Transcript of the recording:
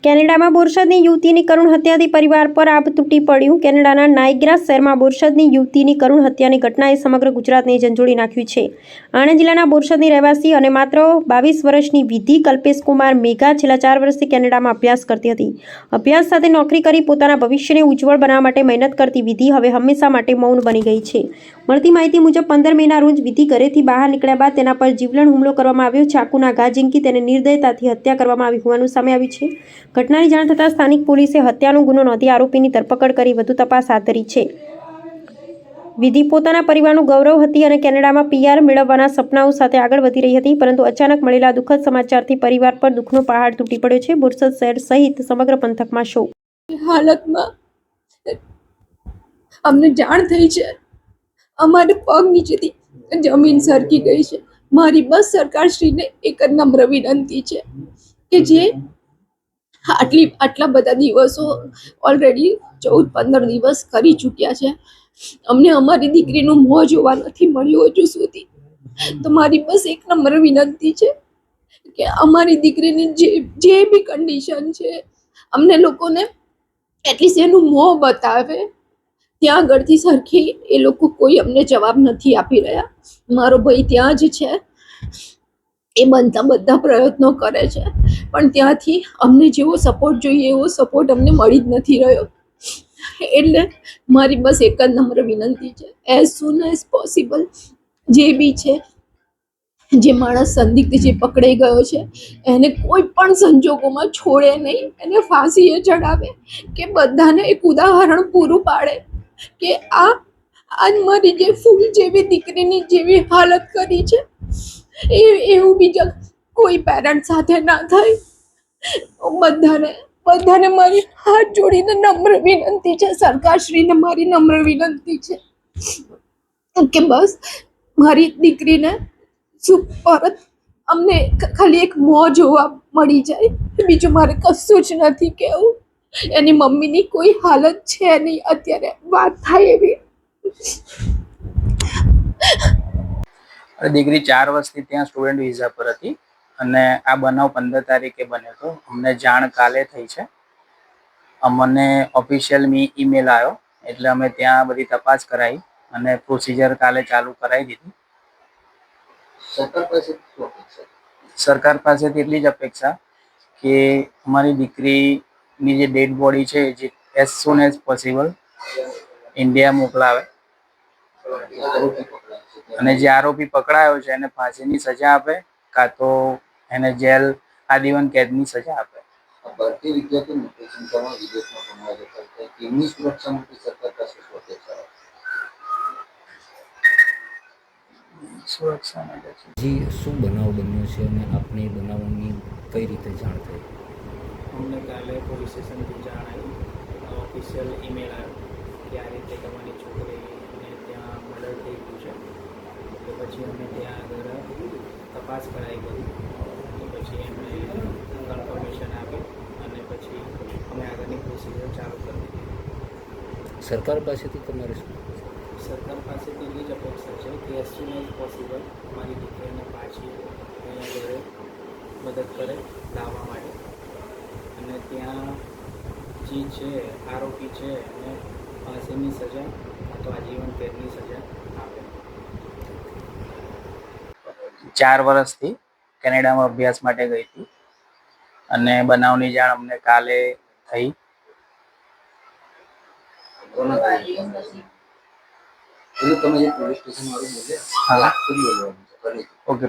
કેનેડામાં બોરસદની યુવતીની કરુણ હત્યાથી પરિવાર પર આભ તૂટી પડ્યું. કેનેડાના નાયગ્રા શહેરમાં બોરસદની યુવતીની કરુણ હત્યાની ઘટનાએ સમગ્ર ગુજરાતને ઝંઝોળી નાખ્યું છે. આણંદ જિલ્લાના બોરસદની રહેવાસી અને માત્ર 22 વર્ષની વિધિ કલ્પેશકુમાર મેઘા છેલ્લા 4 વર્ષથી કેનેડામાં અભ્યાસ કરતી હતી. અભ્યાસ સાથે નોકરી કરી પોતાના ભવિષ્યને ઉજ્જવળ બનાવવા માટે મહેનત કરતી વિધિ હવે હંમેશા માટે મૌન બની ગઈ છે. મળતી માહિતી મુજબ 15 મેના રોજ વિધિ ઘરેથી બહાર નીકળ્યા બાદ તેના પર જીવલેણ હુમલો કરવામાં આવ્યો. ચાકુના ઘા ઝીંકી તેને નિર્દયતાથી હત્યા કરવામાં આવી હોવાનું સામે આવ્યું છે. ઘટનાની જાણ થતાં સ્થાનિક પોલીસે હત્યાનો ગુનો નોંધી આરોપીની ધરપકડ કરી વધુ તપાસ હાથ ધરી છે. વિધિ પોતાના પરિવારનું ગૌરવ હતી અને કેનેડામાં પીઆર મેળવવાના સપનાઓ સાથે આગળ વધી રહી હતી, પરંતુ અચાનક મળેલા દુઃખદ સમાચારથી પરિવાર પર દુઃખનો પહાડ તૂટી પડ્યો છે. બોરસદ શહેર સહિત સમગ્ર પંથકમાં શોક હાલતમાં અમને જાણ થઈ છે. અમારે પગ નીચેથી જમીન સરકી ગઈ છે. મારી બસ સરકારશ્રીને એક જ નમ્ર વિનંતી છે કે જે આટલા બધા દિવસો ઓલરેડી 14-15 દિવસ કરી ચૂક્યા છે, અમને અમારી દીકરીનું મોં જોવા નથી મળ્યું હજુ સુધી. તો મારી બસ એક નમ્ર વિનંતી છે કે અમારી દીકરીની જે બી કન્ડિશન છે, અમને લોકોને એટલીસ્ટ એનું મોં બતાવે. ત્યાં આગળથી સરખી એ લોકો કોઈ અમને જવાબ નથી આપી રહ્યા. મારો ભાઈ ત્યાં જ છે, એ બનતા બધા પ્રયત્નો કરે છે, પણ ત્યાંથી અમને જેવો સપોર્ટ જોઈએ એવો સપોર્ટ અમને મળી જ નથી રહ્યો. એટલે મારી બસ એક જ નમ્ર વિનંતી છે, એઝ સૂન એઝ પોસિબલ જે બી છે, જે માણસ સંદિગ્ધ જે પકડાઈ ગયો છે એને કોઈ પણ સંજોગોમાં છોડે નહીં, એને ફાંસીએ ચડાવે કે બધાને એક ઉદાહરણ પૂરું પાડે કે આજ મારી જે ફૂલ જેવી દીકરીની જેવી હાલત કરી છે એવું બીજા કોઈ પેરેન્ટ સાથે ના થાય. બધાને મારી હાથ જોડીને નમ્ર વિનંતી છે, સરકારશ્રીને મારી નમ્ર વિનંતી છે કે બસ મારી દીકરીને પરત અમને ખાલી એક મોં જોવા મળી જાય, બીજું મારે કશું જ નથી કહેવું. એની મમ્મીની કોઈ હાલત છે નહીં અત્યારે વાત થાય એવી. દીકરી 4 વર્ષથી ત્યાં સ્ટુડન્ટ વિઝા પર હતી અને આ બનાવ 15 તારીખે બન્યો હતો. અમને જાણ કાલે થઈ છે. અમને ઓફિશિયલ ઈમેલ આવ્યો એટલે અમે ત્યાં બધી તપાસ કરાવી અને પ્રોસિજર કાલે ચાલુ કરાવી દીધી. સરકાર પાસેથી એટલી જ અપેક્ષા કે અમારી દીકરીની જે ડેડ બોડી છે જે as soon as possible India મોકલાવે અને જે આરોપી પકડાયો છે એને ફાંસીની સજા આપે કાં તો એને જેલ આજીવન કેદની સજા આપે. ભારતીય વિદ્યાર્થીઓને ચિંતામાં વિદેશમાં ભણવા જતા હતા, તેમની સુરક્ષા માટે સરકાર પાસે શું અપેક્ષા સુરક્ષા માટે જી શું બનાવ બન્યો છે અને આપને એ બનાવની કઈ રીતે જાણ થઈ? અમને કાલે પોલીસ સ્ટેશનથી જાણ આવી, ઓફિશિયલ ઈમેલ આવ્યો કે આ રીતે તમારી છોકરીને ત્યાં મર્ડર થઈ ગયું છે. તો પછી અમે ત્યાં આગળ તપાસ કરાવી બધી, તો પછી એમને કન્ફર્મેશન આપી અને પછી અમે આગળની પ્રોસિજર ચાલુ કરી દીધી. સરકાર પાસેથી તમારે શું? સરકાર પાસેથી એટલી જ અપેક્ષા છે કે એઝ સૂન એઝ પોસિબલ મારી દીકરીને પાછી અહીંયા ઘરે મદદ કરે લાવવા માટે અને ત્યાં જે છે આરોપી છે એને ફાંસીની સજા અથવા આજીવન કેદની સજા આપે. 4 વર્ષથી કેનેડામાં અભ્યાસ માટે ગઈ હતી અને બનાવની જાણ અમને કાલે થઈ. તમે જે પોલીસ સ્ટેશન વાળું બોલ્યા, હા, ઓકે.